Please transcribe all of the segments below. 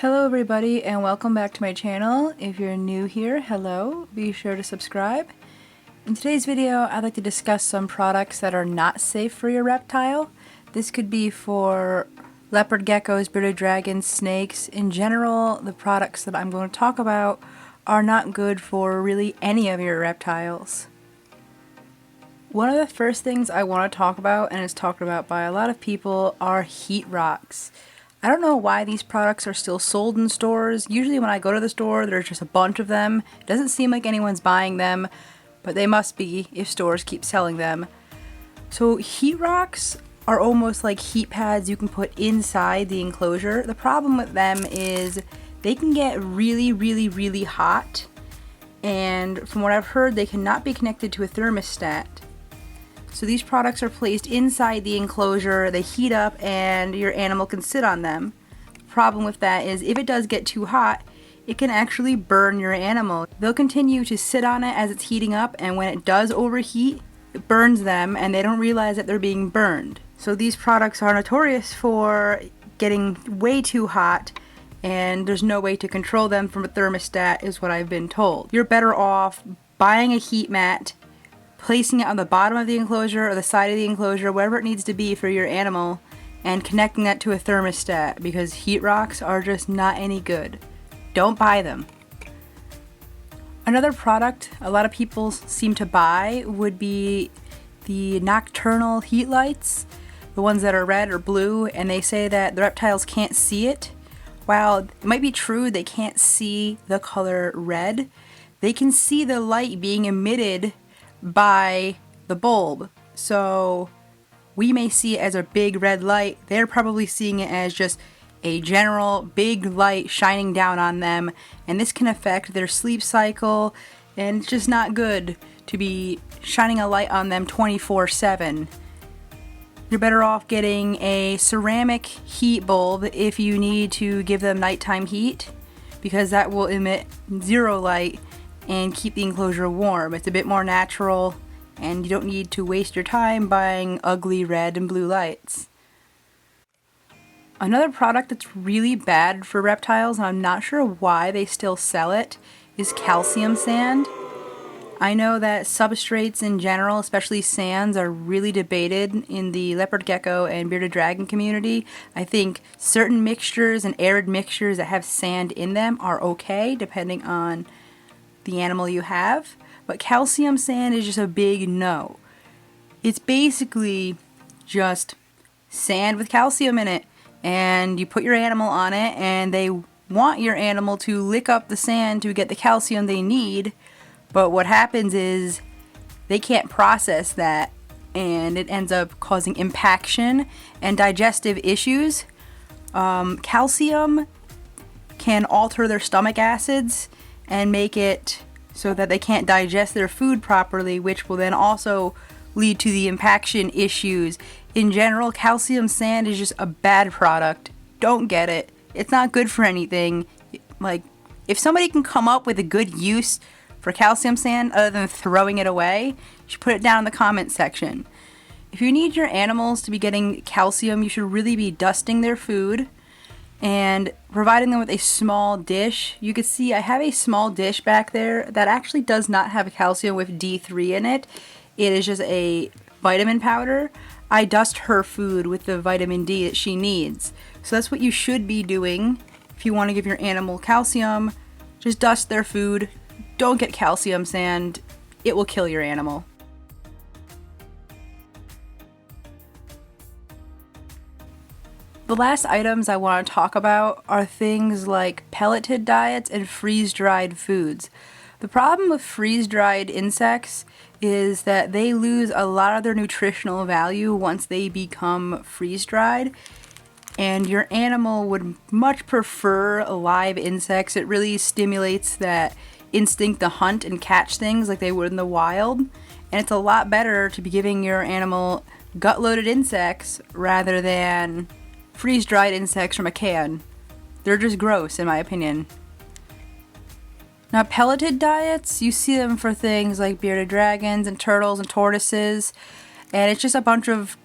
Hello everybody and welcome back to my channel. If you're new here, hello, be sure to subscribe. In today's video, I'd like to discuss some products that are not safe for your reptile. This could be for leopard geckos, bearded dragons, snakes. In general, the products that I'm going to talk about are not good for really any of your reptiles. One of the first things I want to talk about, and it's talked about by a lot of people, are heat rocks. I don't know why these products are still sold in stores. Usually when I go to the store, there's just a bunch of them. It doesn't seem like anyone's buying them, but they must be if stores keep selling them. So heat rocks are almost like heat pads you can put inside the enclosure. The problem with them is they can get really hot, and from what I've heard, they cannot be connected to a thermostat. So these products are placed inside the enclosure, they heat up, and your animal can sit on them. The problem with that is if it does get too hot, it can actually burn your animal. They'll continue to sit on it as it's heating up, and when it does overheat, it burns them and they don't realize that they're being burned. So these products are notorious for getting way too hot, and there's no way to control them from a thermostat is what I've been told. You're better off buying a heat mat, placing it on the bottom of the enclosure or the side of the enclosure, wherever it needs to be for your animal, and connecting that to a thermostat, because heat rocks are just not any good. Don't buy them. Another product a lot of people seem to buy would be the nocturnal heat lights, the ones that are red or blue, and they say that the reptiles can't see it. While it might be true they can't see the color red, they can see the light being emitted by the bulb. So we may see it as a big red light. They're probably seeing it as just a general big light shining down on them, and this can affect their sleep cycle, and it's just not good to be shining a light on them 24/7. You're better off getting a ceramic heat bulb if you need to give them nighttime heat, because that will emit zero light and keep the enclosure warm. It's a bit more natural, and you don't need to waste your time buying ugly red and blue lights. Another product that's really bad for reptiles, and I'm not sure why they still sell it, is calcium sand. I know that substrates in general, especially sands, are really debated in the leopard gecko and bearded dragon community. I think certain mixtures and arid mixtures that have sand in them are okay, depending on the animal you have, but calcium sand is just a big no. It's basically just sand with calcium in it, and you put your animal on it, and they want your animal to lick up the sand to get the calcium they need, but what happens is they can't process that, and it ends up causing impaction and digestive issues. Calcium can alter their stomach acids and make it so that they can't digest their food properly, which will then also lead to the impaction issues. In general, calcium sand is just a bad product. Don't get it. It's not good for anything. Like, if somebody can come up with a good use for calcium sand other than throwing it away, you should put it down in the comment section. If you need your animals to be getting calcium, you should really be dusting their food and providing them with a small dish. You can see I have a small dish back there that actually does not have calcium with D3 in it. It is just a vitamin powder. I dust her food with the vitamin D that she needs. So that's what you should be doing if you want to give your animal calcium. Just dust their food. Don't get calcium sand. It will kill your animal. The last items I want to talk about are things like pelleted diets and freeze-dried foods. The problem with freeze-dried insects is that they lose a lot of their nutritional value once they become freeze-dried, and your animal would much prefer live insects. It really stimulates that instinct to hunt and catch things like they would in the wild, and it's a lot better to be giving your animal gut-loaded insects rather than freeze-dried insects from a can. They're just gross, in my opinion. Now, pelleted diets, you see them for things like bearded dragons and turtles and tortoises, and it's just a bunch of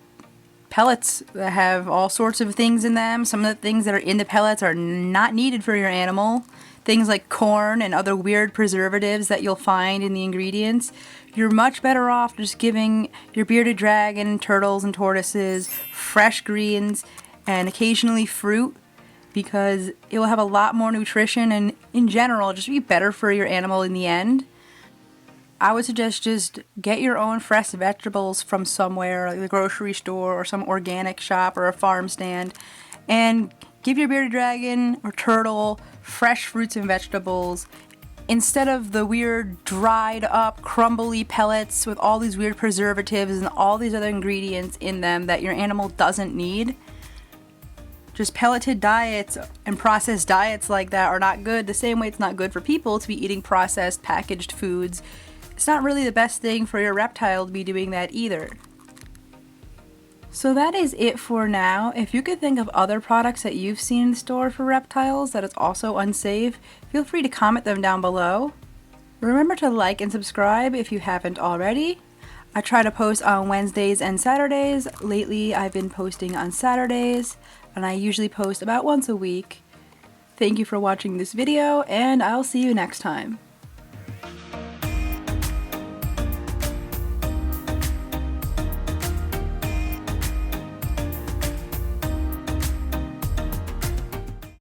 pellets that have all sorts of things in them. Some of the things that are in the pellets are not needed for your animal. Things like corn and other weird preservatives that you'll find in the ingredients. You're much better off just giving your bearded dragon, turtles, and tortoises fresh greens and occasionally fruit, because it will have a lot more nutrition and in general just be better for your animal in the end. I would suggest just get your own fresh vegetables from somewhere, like the grocery store or some organic shop or a farm stand, and give your bearded dragon or turtle fresh fruits and vegetables instead of the weird dried up crumbly pellets with all these weird preservatives and all these other ingredients in them that your animal doesn't need. Just pelleted diets and processed diets like that are not good, the same way it's not good for people to be eating processed packaged foods. It's not really the best thing for your reptile to be doing that either. So that is it for now. If you could think of other products that you've seen in the store for reptiles that is also unsafe, feel free to comment them down below. Remember to like and subscribe if you haven't already. I try to post on Wednesdays and Saturdays. Lately I've been posting on Saturdays, and I usually post about once a week. Thank you for watching this video, and I'll see you next time.